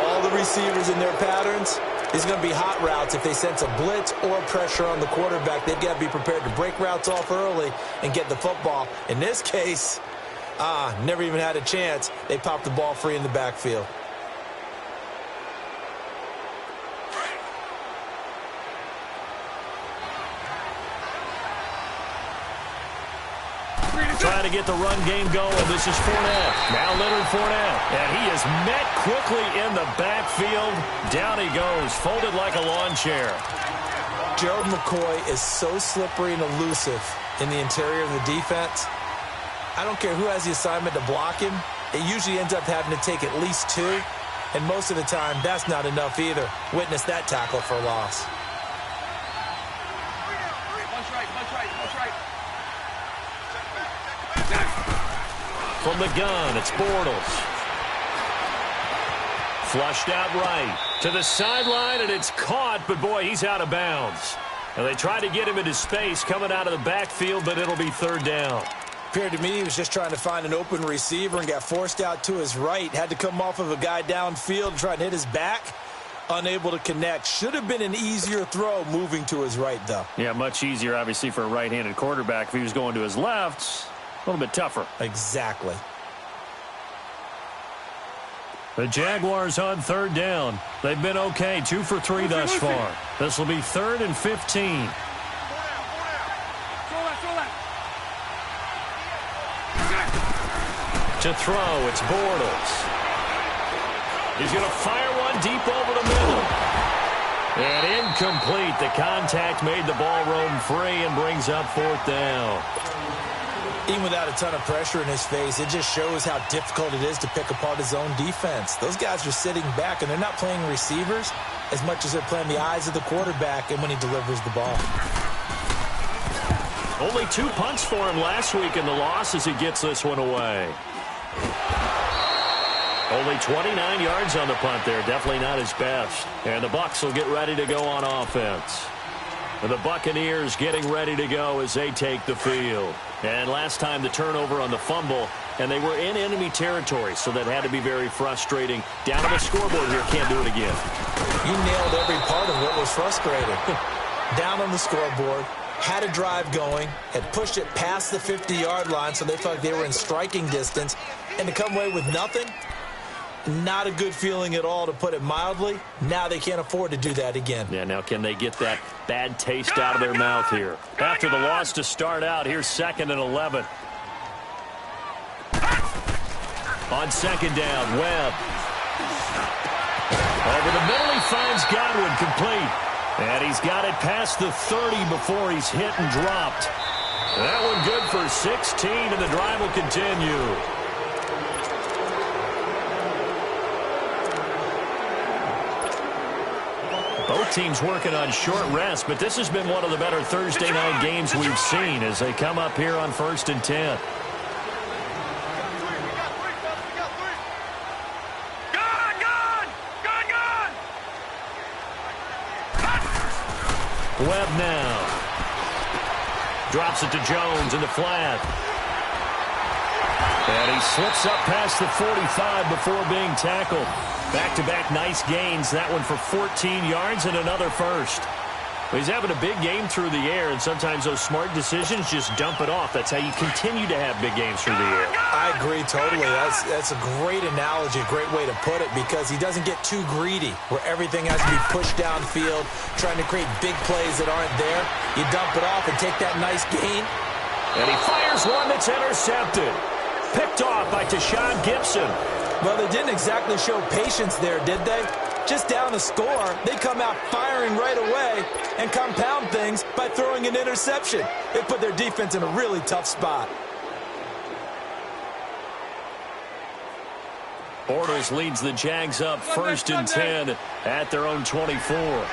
all the receivers in their patterns, these are going to be hot routes. If they sense a blitz or pressure on the quarterback, they've got to be prepared to break routes off early and get the football. In this case, never even had a chance. They popped the ball free in the backfield. Trying to get the run game going. This is Fournette. Now Leonard Fournette. And he is met quickly in the backfield. Down he goes, folded like a lawn chair. Gerald McCoy is so slippery and elusive in the interior of the defense. I don't care who has the assignment to block him. It usually ends up having to take at least two. And most of the time, that's not enough either. Witness that tackle for loss. Punch right. From the gun, it's Bortles. Flushed out right to the sideline, and it's caught, but boy, he's out of bounds. And they tried to get him into space coming out of the backfield, but it'll be third down. Appeared to me he was just trying to find an open receiver and got forced out to his right. Had to come off of a guy downfield and try and hit his back. Unable to connect. Should have been an easier throw moving to his right, though. Yeah, much easier, obviously, for a right-handed quarterback. If he was going to his left, a little bit tougher. Exactly. The Jaguars on third down. They've been okay, 2 for 3 thus far. This will be 3rd and 15. To throw, it's Bortles. He's going to fire one deep over the middle. And incomplete. The contact made the ball roam free and brings up 4th down. Even without a ton of pressure in his face, it just shows how difficult it is to pick apart his own defense. Those guys are sitting back, and they're not playing receivers as much as they're playing the eyes of the quarterback and when he delivers the ball. Only 2 punts for him last week in the loss as he gets this one away. Only 29 yards on the punt there. Definitely not his best. And the Bucs will get ready to go on offense. And the Buccaneers getting ready to go as they take the field. And last time the turnover on the fumble, and they were in enemy territory, so that had to be very frustrating. Down on the scoreboard here, can't do it again. You nailed every part of what was frustrating. Down on the scoreboard, had a drive going, had pushed it past the 50-yard line, so they felt like they were in striking distance, and to come away with nothing, not a good feeling at all, to put it mildly. Now they can't afford to do that again. Yeah, now can they get that bad taste out of their mouth here? After the loss to start out, here's 2nd and 11. On 2nd down, Webb. Over the middle, he finds Godwin, complete. And he's got it past the 30 before he's hit and dropped. That one good for 16, and the drive will continue. Both teams working on short rest, but this has been one of the better Thursday night games we've seen as they come up here on 1st and 10. Webb now. Drops it to Jones in the flat. And he slips up past the 45 before being tackled. Back-to-back nice gains. That one for 14 yards and another first. Well, he's having a big game through the air, and sometimes those smart decisions just dump it off. That's how you continue to have big games through the air. I agree totally. That's a great analogy, a great way to put it, because he doesn't get too greedy where everything has to be pushed downfield, trying to create big plays that aren't there. You dump it off and take that nice gain. And he fires one that's intercepted. Picked off by Tashawn Gibson. Well, they didn't exactly show patience there, did they? Just down a score, they come out firing right away and compound things by throwing an interception. They put their defense in a really tough spot. Bortles leads the Jags up 1st and 10 at their own 24.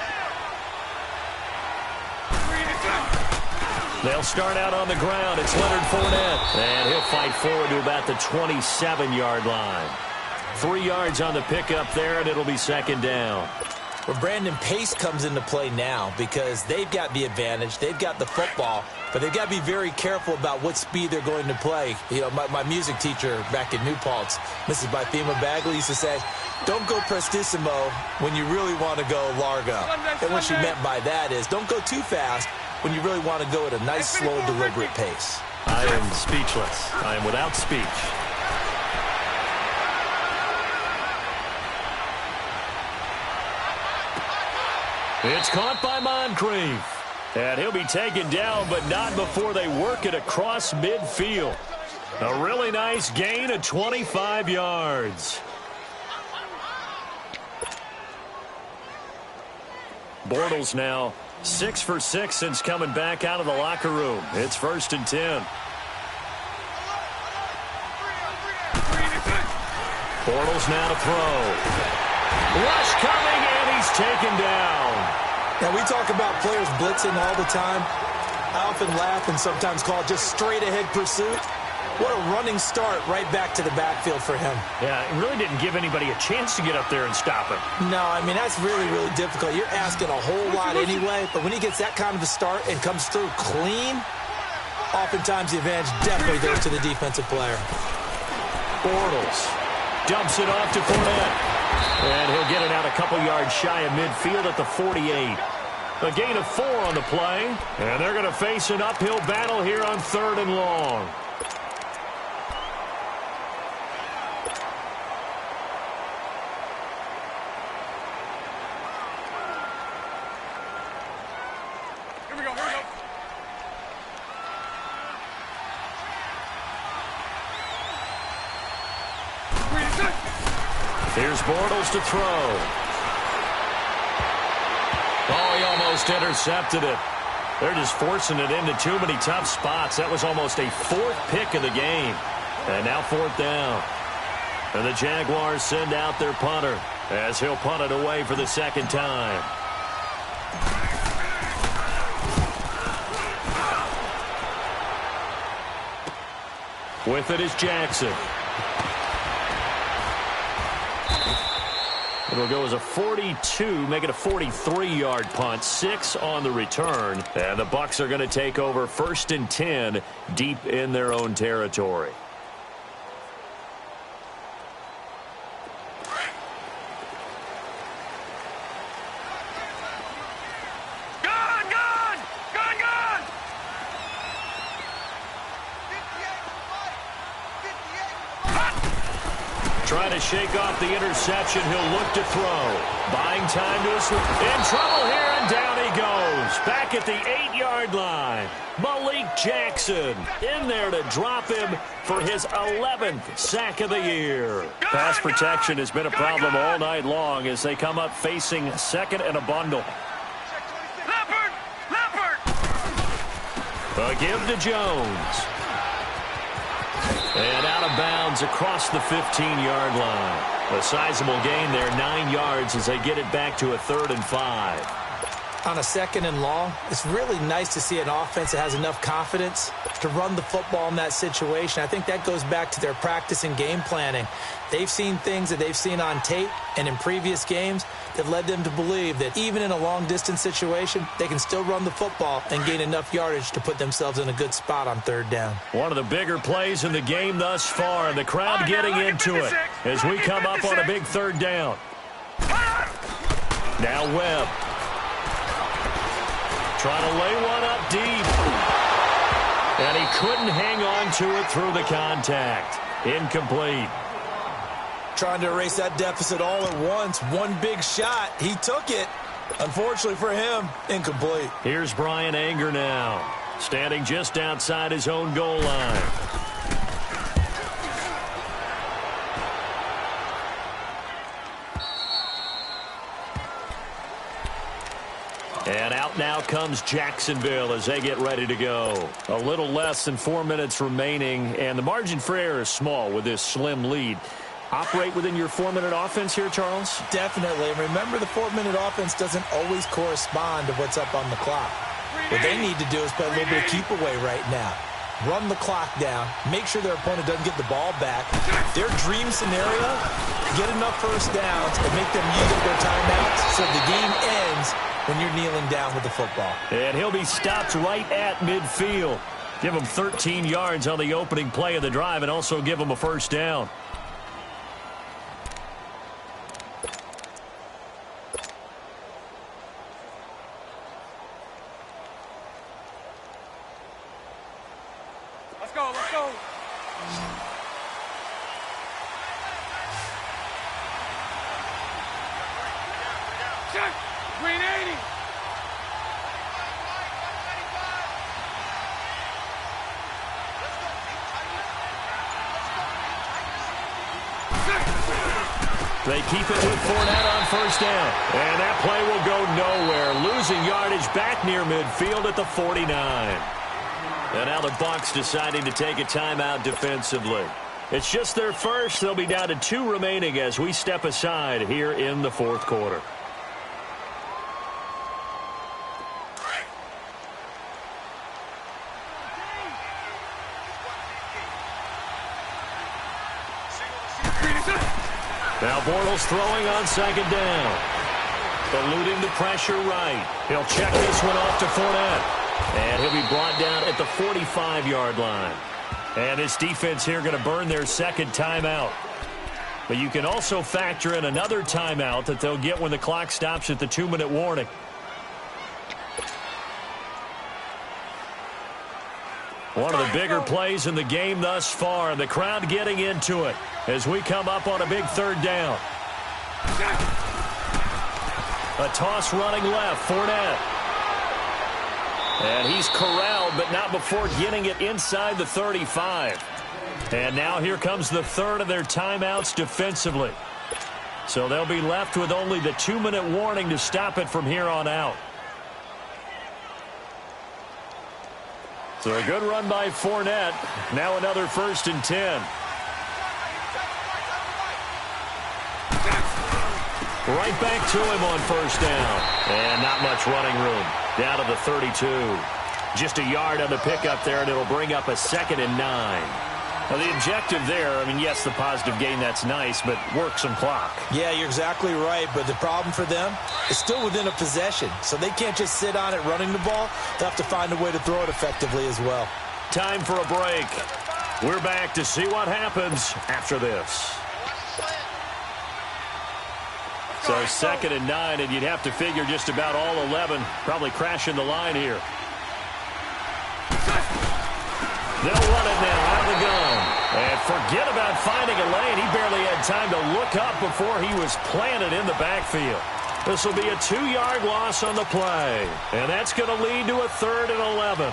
They'll start out on the ground. It's Leonard Fournette. And he'll fight forward to about the 27-yard line. 3 yards on the pickup there, and it'll be second down. Well, Brandon, pace comes into play now because they've got the advantage. They've got the football, but they've got to be very careful about what speed they're going to play. You know, my music teacher back in New Paltz, Mrs. Bythema Bagley, used to say, don't go prestissimo when you really want to go largo. And what she meant by that is don't go too fast when you really want to go at a nice, slow, deliberate pace. I am speechless. I am without speech. It's caught by Moncrief. And he'll be taken down, but not before they work it across midfield. A really nice gain of 25 yards. Bortles now 6 for 6 since coming back out of the locker room. It's 1st and 10. Bortles now to throw. Rush coming, and he's taken down. Now, we talk about players blitzing all the time. I often laugh and sometimes call it just straight-ahead pursuit. What a running start right back to the backfield for him. Yeah, it really didn't give anybody a chance to get up there and stop him. No, I mean, that's really, really difficult. You're asking a whole lot anyway, but when he gets that kind of a start and comes through clean, oftentimes the advantage definitely goes to the defensive player. Bortles dumps it off to Fournette. And he'll get it out a couple yards shy of midfield at the 48. A gain of 4 on the play. And they're going to face an uphill battle here on 3rd and long. Here we go, here we go. Here's Bortles to throw. Oh, he almost intercepted it. They're just forcing it into too many tough spots. That was almost a 4th pick of the game. And now 4th down. And the Jaguars send out their punter as he'll punt it away for the 2nd time. With it is Jackson. It'll go as a 42, make it a 43-yard punt, 6 on the return. And the Bucs are going to take over 1st and 10 deep in their own territory. Trying to shake off the interception. He'll look to throw. Buying time to his... In trouble here, and down he goes. Back at the 8-yard line. Malik Jackson in there to drop him for his 11th sack of the year. Pass protection has been a problem all night long as they come up facing 2nd and a bundle. Leopard! A give to Jones. And out of bounds across the 15-yard line. A sizable gain there, 9 yards as they get it back to a 3rd and 5. On a 2nd and long, it's really nice to see an offense that has enough confidence to run the football in that situation. I think that goes back to their practice and game planning. They've seen things that they've seen on tape and in previous games that led them to believe that even in a long-distance situation, they can still run the football and gain enough yardage to put themselves in a good spot on 3rd down. One of the bigger plays in the game thus far, and the crowd getting into it as we come up on a big 3rd down. Now Webb. Trying to lay one up deep. And he couldn't hang on to it through the contact. Incomplete. Trying to erase that deficit all at once. One big shot. He took it. Unfortunately for him, incomplete. Here's Brian Anger now. Standing just outside his own goal line. And out now comes Jacksonville as they get ready to go. A little less than 4 minutes remaining, and the margin for error is small with this slim lead. Operate within your 4-minute offense here, Charles? Definitely. And remember, the 4-minute offense doesn't always correspond to what's up on the clock. What they need to do is play a little bit of keep away right now. Run the clock down, make sure their opponent doesn't get the ball back. Their dream scenario, get enough first downs and make them use up their timeouts so the game ends when you're kneeling down with the football. And he'll be stopped right at midfield. Give him 13 yards on the opening play of the drive and also give him a first down. Let's go, let's go. Check. Green 80. They keep it with Fournette on first down. And that play will go nowhere. Losing yardage back near midfield at the 49. And now the Bucs deciding to take a timeout defensively. It's just their first. They'll be down to 2 remaining as we step aside here in the fourth quarter. Now Bortles throwing on second down. Eluding the pressure right. He'll check this one off to Fournette. And he'll be brought down at the 45-yard line. And this defense here going to burn their second timeout. But you can also factor in another timeout that they'll get when the clock stops at the 2-minute warning. One of the bigger plays in the game thus far. The crowd getting into it as we come up on a big third down. A toss running left, Fournette. And he's corralled, but not before getting it inside the 35. And now here comes the third of their timeouts defensively. So they'll be left with only the 2-minute warning to stop it from here on out. So a good run by Fournette. Now another 1st and 10. Right back to him on first down. And not much running room. Down to the 32. Just a yard on the pickup there, and it'll bring up a 2nd and 9. Now the objective there, I mean, yes, the positive gain, that's nice, but work some clock. Yeah, you're exactly right, but the problem for them is still within a possession. So they can't just sit on it running the ball. They'll have to find a way to throw it effectively as well. Time for a break. We're back to see what happens after this. So 2nd and 9, and you'd have to figure just about all 11 probably crashing the line here. They'll run it now out of the gun. And forget about finding a lane. He barely had time to look up before he was planted in the backfield. This will be a 2-yard loss on the play. And that's going to lead to a 3rd and 11.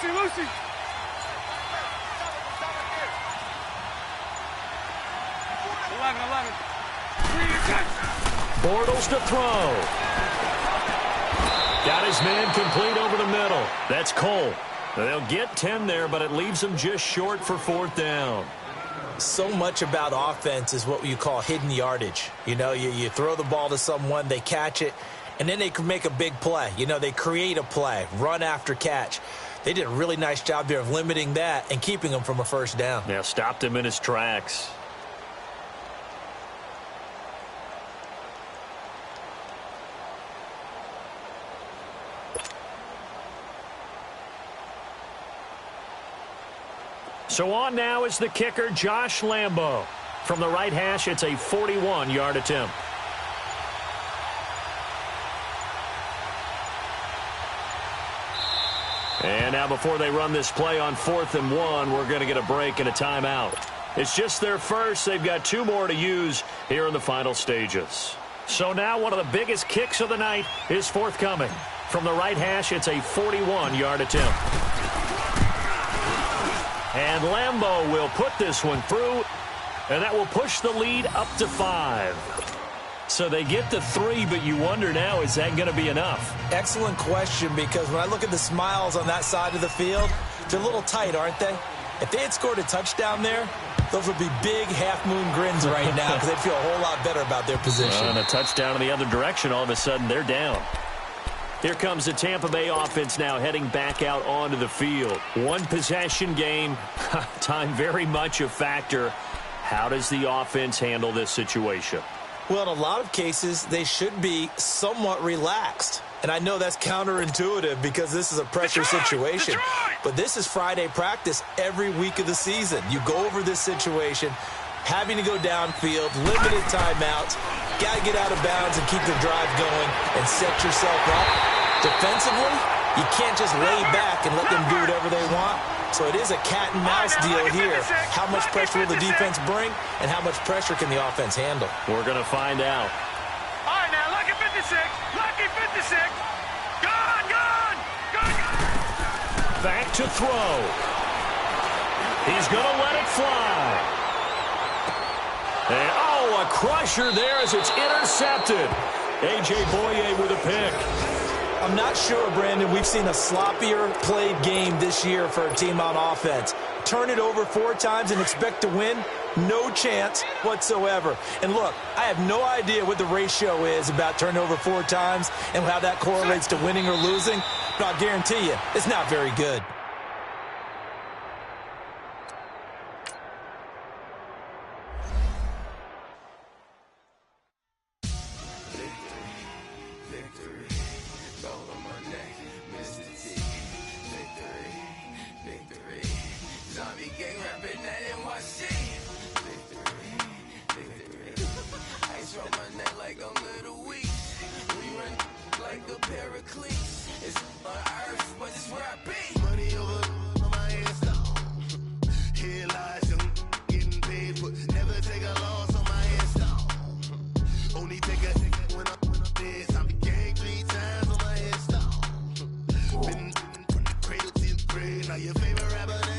Lucy. Bortles to throw. Got his man complete over the middle. That's Cole. They'll get 10 there, but it leaves them just short for 4th down. So much about offense is what you call hidden yardage. You know, you throw the ball to someone, they catch it, and then they can make a big play. You know, they create a play, run after catch. They did a really nice job there of limiting that and keeping him from a first down. Yeah, stopped him in his tracks. So on now is the kicker, Josh Lambo. From the right hash, it's a 41-yard attempt. And now before they run this play on 4th and 1, we're going to get a break and a timeout. It's just their first. They've got 2 more to use here in the final stages. So now one of the biggest kicks of the night is forthcoming. From the right hash, it's a 41-yard attempt. And Lambo will put this one through, and that will push the lead up to 5. So they get the 3, but you wonder now, is that going to be enough? Excellent question, because when I look at the smiles on that side of the field, they're a little tight, aren't they? If they had scored a touchdown there, those would be big half-moon grins right now because they'd feel a whole lot better about their position. And a touchdown in the other direction, all of a sudden they're down. Here comes the Tampa Bay offense now heading back out onto the field. One possession game, time very much a factor. How does the offense handle this situation? Well, in a lot of cases, they should be somewhat relaxed. And I know that's counterintuitive because this is a pressure situation. But this is Friday practice every week of the season. You go over this situation, having to go downfield, limited timeouts, got to get out of bounds and keep the drive going and set yourself up. Defensively, you can't just lay back and let them do whatever they want. So it is a cat-and-mouse deal here. How much pressure will the defense bring, and how much pressure can the offense handle? We're going to find out. All right, now, lucky 56. Lucky 56. Gone. Back to throw. He's going to let it fly. And, a crusher there as it's intercepted. A.J. Boye with a pick. I'm not sure, Brandon, we've seen a sloppier played game this year for a team on offense. Turn it over 4 times and expect to win? No chance whatsoever. And look, I have no idea what the ratio is about turning over 4 times and how that correlates to winning or losing, but I'll guarantee you, it's not very good. Now your favorite rapper